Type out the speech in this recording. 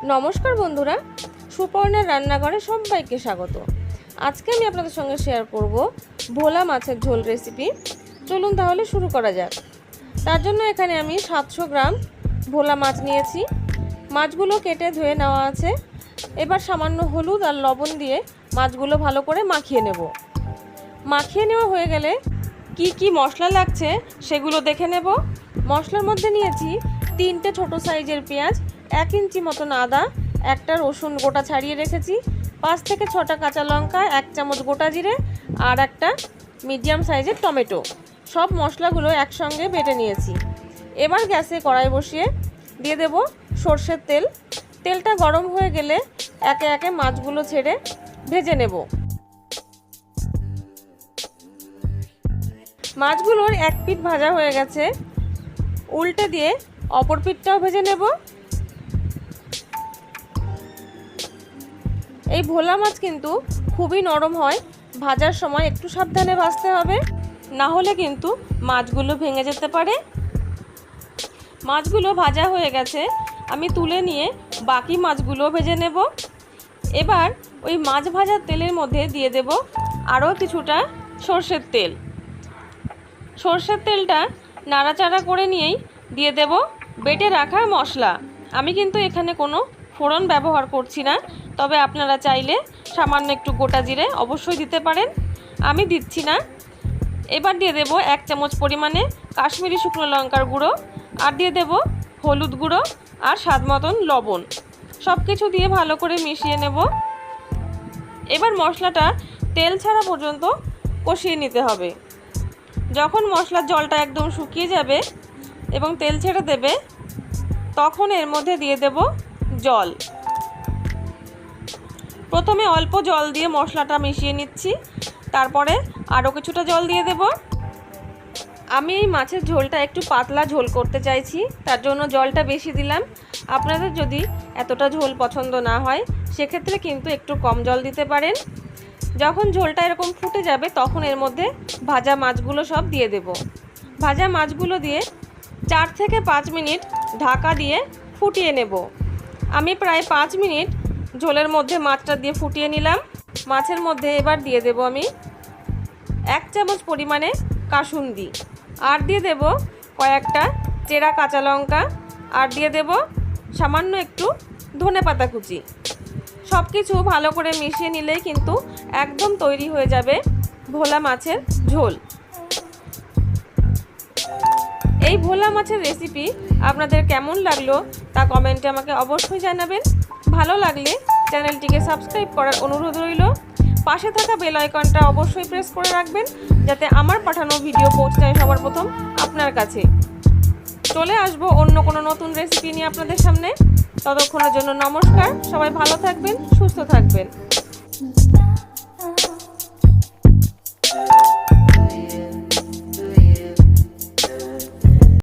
নমস্কার বন্ধুরা, সুপর্ণার রান্নাঘরে সবাইকে স্বাগত। আজকে আমি আপনাদের সঙ্গে শেয়ার করব ভোলা মাছের ঝোল রেসিপি। চলুন তাহলে শুরু করা যাক। তার জন্য এখানে আমি 700 গ্রাম ভোলা মাছ নিয়েছি। মাছগুলো কেটে ধুয়ে নেওয়া আছে। এবার সামান্য হলুদ আর লবণ দিয়ে মাছগুলো ভালো করে মাখিয়ে নেব। মাখিয়ে নেওয়া হয়ে গেলে কি কি মশলা লাগছে সেগুলো দেখে নেব। মশলার মধ্যে নিয়েছি 3টে ছোট সাইজের পেঁয়াজ, 1 ইঞ্চি মতন আদা, একটা রসুন গোটা ছাড়িয়ে রেখেছি, 5 থেকে 6টা কাঁচা লঙ্কা, 1 চামচ গোটা জিরে আর একটা মিডিয়াম সাইজের টমেটো। সব মশলাগুলো একসঙ্গে বেটে নিয়েছি। এবার গ্যাসে কড়াই বসিয়ে দিয়ে দেব সর্ষের তেল। তেলটা গরম হয়ে গেলে একে একে মাছগুলো ছেড়ে ভেজে নেব। মাছগুলোর এক পিঠ ভাজা হয়ে গেছে, উল্টে দিয়ে অপর পিঠটাও ভেজে নেব। এই ভোলা মাছ কিন্তু খুবই নরম হয়, ভাজার সময় একটু সাবধানে ভাজতে হবে, না হলে কিন্তু মাছগুলো ভেঙে যেতে পারে। মাছগুলো ভাজা হয়ে গেছে, আমি তুলে নিয়ে বাকি মাছগুলো ভেজে নেব। এবার ওই মাছ ভাজার তেলের মধ্যে দিয়ে দেব আরও কিছুটা সর্ষের তেল। সর্ষের তেলটা নাড়াচাড়া করে নিয়েই দিয়ে দেব বেটে রাখা মশলা। আমি কিন্তু এখানে কোনো ফোড়ন ব্যবহার করছি না, তবে আপনারা চাইলে সামান্য একটু গোটা জিরে অবশ্যই দিতে পারেন, আমি দিচ্ছি না। এবার দিয়ে দেব 1 চামচ পরিমাণে কাশ্মীরি শুকনো লঙ্কার গুঁড়ো, আর দিয়ে দেব হলুদ গুঁড়ো আর স্বাদ মতন লবণ। সব কিছু দিয়ে ভালো করে মিশিয়ে নেব। এবার মশলাটা তেল ছাড়া পর্যন্ত কষিয়ে নিতে হবে। যখন মশলার জলটা একদম শুকিয়ে যাবে এবং তেল ছেড়ে দেবে, তখন এর মধ্যে দিয়ে দেব জল। প্রথমে অল্প জল দিয়ে মশলাটা মিশিয়ে নিচ্ছি, তারপরে আরও কিছুটা জল দিয়ে দেব। আমি এই মাছের ঝোলটা একটু পাতলা ঝোল করতে চাইছি, তার জন্য জলটা বেশি দিলাম। আপনাদের যদি এতটা ঝোল পছন্দ না হয় সেক্ষেত্রে কিন্তু একটু কম জল দিতে পারেন। যখন ঝোলটা এরকম ফুটে যাবে তখন এর মধ্যে ভাজা মাছগুলো সব দিয়ে দেব। ভাজা মাছগুলো দিয়ে 4 থেকে 5 মিনিট ঢাকা দিয়ে ফুটিয়ে নেব। আমি প্রায় 5 মিনিট ঝোলের মধ্যে মাছটা দিয়ে ফুটিয়ে নিলাম। মাছের মধ্যে এবার দিয়ে দেব আমি 1 চামচ পরিমাণে কাসুন্দি, আর দিয়ে দেব কয়েকটা চেরা কাঁচা লঙ্কা, আর দিয়ে দেব সামান্য একটু ধনেপাতা কুচি। সব কিছু ভালো করে মিশিয়ে নিলেই কিন্তু একদম তৈরি হয়ে যাবে ভোলা মাছের ঝোল। এই ভোলা মাছের রেসিপি আপনাদের কেমন লাগলো তা কমেন্টে আমাকে অবশ্যই জানাবেন। ভালো লাগলে চ্যানেলটিকে সাবস্ক্রাইব করার অনুরোধ রইল। পাশে থাকা বেল আইকনটা অবশ্যই প্রেস করে রাখবেন, যাতে আমার পাঠানো ভিডিও পৌঁছে যায় সবার প্রথম আপনার কাছে। চলে আসবো অন্য কোনো নতুন রেসিপি নিয়ে আপনাদের সামনে। ততক্ষণের জন্য নমস্কার, সবাই ভালো থাকবেন, সুস্থ থাকবেন।